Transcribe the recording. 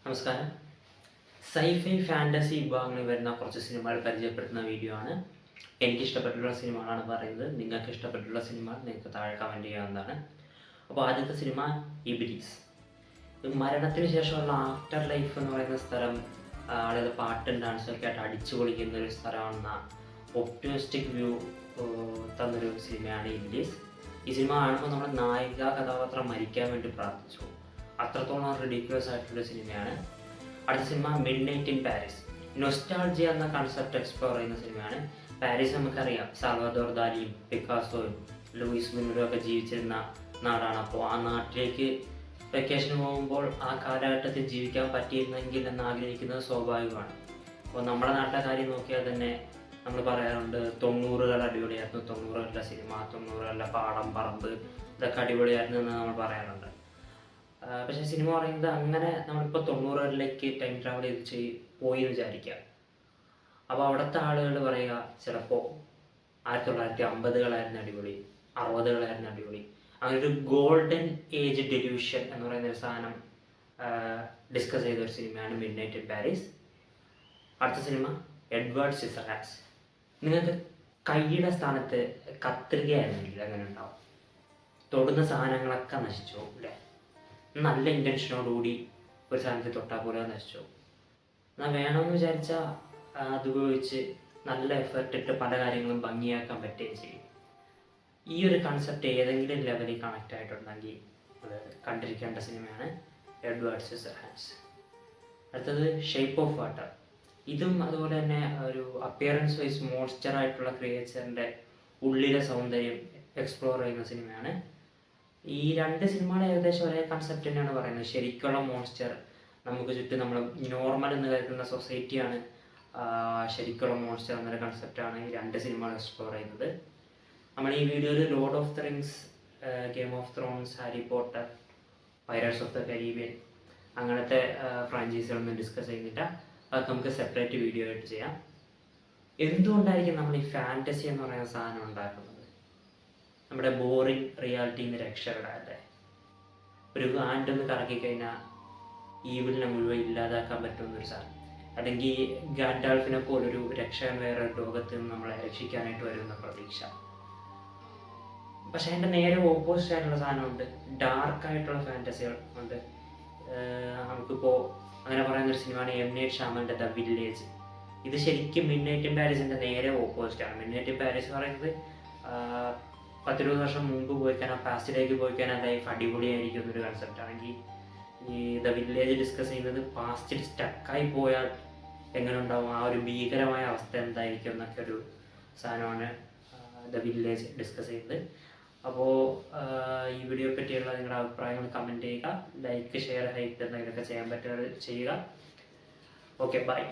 നമസ്കാരം. Sci fi fantasy വിഭാഗങ്ങളിൽ വരുന്ന കുറച്ച് സിനിമകൾ പരിചയപ്പെടുത്തുന്ന വീഡിയോ ആണ്. എനിക്കിഷ്ടപ്പെട്ടുള്ള സിനിമകളാണ് പറയുന്നത്. നിങ്ങൾക്ക് ഇഷ്ടപ്പെട്ടുള്ള സിനിമ നിങ്ങൾക്ക് താഴെ കമൻറ്റ് ചെയ്യാവുന്നതാണ്. അപ്പോൾ ആദ്യത്തെ സിനിമ ഇബ്ലീസ്. മരണത്തിന് ശേഷമുള്ള ആഫ്റ്റർ ലൈഫ് എന്ന് പറയുന്ന സ്ഥലം ആളുകൾ പാട്ടും ഡാൻസൊക്കെ ആയിട്ട് അടിച്ചു പൊളിക്കുന്ന ഒരു സ്ഥലമാണെന്ന ഒപ്റ്റിമിസ്റ്റിക് വ്യൂ തന്നൊരു സിനിമയാണ് ഇബ്ലീസ്. ഈ സിനിമ കാണുമ്പോൾ നമ്മുടെ നായിക കഥാപാത്രം മരിക്കാൻ വേണ്ടി പ്രാർത്ഥിച്ചു. അത്രത്തോളം റിഡിക്യുലസ് ആയിട്ടുള്ള സിനിമയാണ്. അടുത്ത cinema mid night in Paris. Nostalgia എന്ന കൺസെപ്റ്റ് എക്സ്പ്ലോർ ചെയ്യുന്ന സിനിമയാണ്. പാരീസ് നമുക്കറിയാം, സാൽവദോർ ദാലിയും പിക്കാസോയും ലൂയിസ് മിനറും ഒക്കെ ജീവിച്ചിരുന്ന നാടാണ്. അപ്പോൾ ആ നാട്ടിലേക്ക് വെക്കേഷന് പോകുമ്പോൾ ആ കാലഘട്ടത്തിൽ ജീവിക്കാൻ പറ്റിയിരുന്നെങ്കിൽ എന്ന് ആഗ്രഹിക്കുന്നത് സ്വാഭാവികമാണ്. അപ്പോൾ നമ്മുടെ നാട്ടിലെ കാര്യം നോക്കിയാൽ തന്നെ നമ്മൾ പറയാറുണ്ട് 90കൾ അടിപൊളിയായിരുന്നു, 90കളുടെ സിനിമ, 90കളുടെ പാടം പറമ്പ് ഇതൊക്കെ അടിപൊളിയായിരുന്നു എന്ന് നമ്മൾ പറയാറുണ്ട്. പക്ഷേ സിനിമ പറയുന്നത് അങ്ങനെ നമ്മളിപ്പോൾ 90കളിലേക്ക് ടൈം ട്രാവൽ ചെയ്ത് പോയി എന്ന് വിചാരിക്കുക. അപ്പോൾ അവിടുത്തെ ആളുകൾ പറയുക ചിലപ്പോൾ 1950കളായിരുന്നു അടിപൊളി, 60കളായിരുന്നു അടിപൊളി. അങ്ങനെ ഒരു ഗോൾഡൻ ഏജ് ഡെല്യൂഷൻ എന്ന് പറയുന്നൊരു സാധനം ഡിസ്കസ് ചെയ്ത ഒരു സിനിമയാണ് മിഡ് നൈറ്റ് ഇൻ പാരീസ്. അടുത്ത സിനിമ എഡ്വേർഡ് സിസർഹാൻഡ്സ്. നിങ്ങൾക്ക് കൈയുടെ സ്ഥാനത്ത് കത്രികയായിരുന്നെങ്കിൽ അങ്ങനെ ഉണ്ടാവും. തൊടുന്ന സാധനങ്ങളൊക്കെ നശിച്ചു പോകും അല്ലേ? നല്ല ഇൻറ്റൻഷനോടുകൂടി ഒരു സാധനത്തിൽ തൊട്ടാൽ പോലെ നശിച്ചു പോകും. എന്നാൽ വേണമെന്ന് വിചാരിച്ചാൽ അതുപയോഗിച്ച് നല്ല എഫേർട്ട് ഇട്ട് പല കാര്യങ്ങളും ഭംഗിയാക്കാൻ പറ്റുകയും ചെയ്യും. ഈ ഒരു കൺസെപ്റ്റ് ഏതെങ്കിലും ലെവലിൽ കണക്റ്റ് ആയിട്ടുണ്ടെങ്കിൽ അത് കണ്ടിരിക്കേണ്ട സിനിമയാണ് എഡ്വേർഡ് സിസർഹാൻഡ്സ്. അടുത്തത് ഷേപ്പ് ഓഫ് വാട്ടർ. ഇതും അതുപോലെ തന്നെ ഒരു അപ്പിയറൻസ് വൈസ് മോൺസ്റ്റർ ആയിട്ടുള്ള ക്രിയേച്ചറിൻ്റെ ഉള്ളിലെ സൗന്ദര്യം എക്സ്പ്ലോർ ചെയ്യുന്ന സിനിമയാണ്. ഈ രണ്ട് സിനിമകളും ഏകദേശം ഒരേ കൺസെപ്റ്റ് തന്നെയാണ് പറയുന്നത്. ശരിക്കുള്ള മോൺസ്റ്റർ നമുക്ക് ചുറ്റും നമ്മൾ നോർമൽ എന്ന് കരുതുന്ന സൊസൈറ്റിയാണ് ശരിക്കുള്ള മോൺസ്റ്റർ എന്നൊരു കൺസെപ്റ്റാണ് ഈ രണ്ട് സിനിമകൾ എക്സ്പ്ലോർ ചെയ്യുന്നത്. നമ്മൾ ഈ വീഡിയോയിൽ Lord of the rings, game of Thrones, Harry Potter, pirates of the Caribbean അങ്ങനത്തെ ഫ്രാഞ്ചൈസികളൊന്നും ഡിസ്കസ് ചെയ്യുന്നില്ല. അതൊക്കെ നമുക്ക് സെപ്പറേറ്റ് വീഡിയോ ആയിട്ട് ചെയ്യാം. എന്തുകൊണ്ടായിരിക്കും നമ്മൾ ഈ ഫാൻറ്റസി എന്ന് പറയുന്ന സാധനം ഉണ്ടാക്കുന്നത്? നമ്മുടെ ബോറിങ് റിയാലിറ്റിയിൽ നിന്ന് രക്ഷപ്പെടാതെ ഒരു ഹാൻഡ് ഒന്ന് കറക്കിക്കഴിഞ്ഞാൽ ഈവിളിനെ മുഴുവൻ ഇല്ലാതാക്കാൻ പറ്റുമെന്നൊരു സാധനം, അല്ലെങ്കിൽ ഗാൻഡാൾഫിനെ പോലൊരു രക്ഷകൻ വേറെ ലോകത്ത് നിന്ന് നമ്മളെ രക്ഷിക്കാനായിട്ട് വരുന്ന പ്രതീക്ഷ. പക്ഷെ അതിൻ്റെ നേരെ ഓപ്പോസിറ്റ് ആയിട്ടുള്ള സാധനമുണ്ട്, ഡാർക്കായിട്ടുള്ള ഫാൻറ്റസികൾ ഉണ്ട്. നമുക്കിപ്പോൾ അങ്ങനെ പറയുന്നൊരു സിനിമയാണ് എം നൈറ്റ് ഷ്യാമലിൻ്റെ ദ വില്ലേജ്. ഇത് ശരിക്കും മിഡ് നൈറ്റ് ഇൻ പാരീസിൻ്റെ നേരെ ഓപ്പോസിറ്റാണ്. മിഡ് നൈറ്റ് ഇൻ പാരീസ് എന്ന് പറയുന്നത് 10-20 വർഷം മുമ്പ് പോയിക്കാനാ പാസ്റ്റിലേക്ക് പോയിക്കാനാ ലൈഫ് അടിപൊളിയായിരിക്കും എന്നൊരു കൺസെപ്റ്റ് ആണെങ്കിൽ ഈ ദ വില്ലേജ് ഡിസ്കസ് ചെയ്യുന്നത് പാസ്റ്റിൽ സ്റ്റക്കായി പോയാൽ എങ്ങനെ ഉണ്ടാവും, ആ ഒരു ഭീകരമായ അവസ്ഥ എന്തായിരിക്കും എന്നൊക്കെ ഒരു സാധനമാണ് ദ വില്ലേജ് ഡിസ്കസ് ചെയ്യുന്നത്. അപ്പോൾ ഈ വീഡിയോയെ പറ്റിയുള്ള നിങ്ങളുടെ അഭിപ്രായങ്ങൾ കമൻറ്റ് ചെയ്യുക, ലൈക്ക്, ഷെയർ, ഹൈപ്പ് എന്തെങ്കിലുമൊക്കെ ചെയ്യാൻ പറ്റുന്നത് ചെയ്യുക. Okay, by.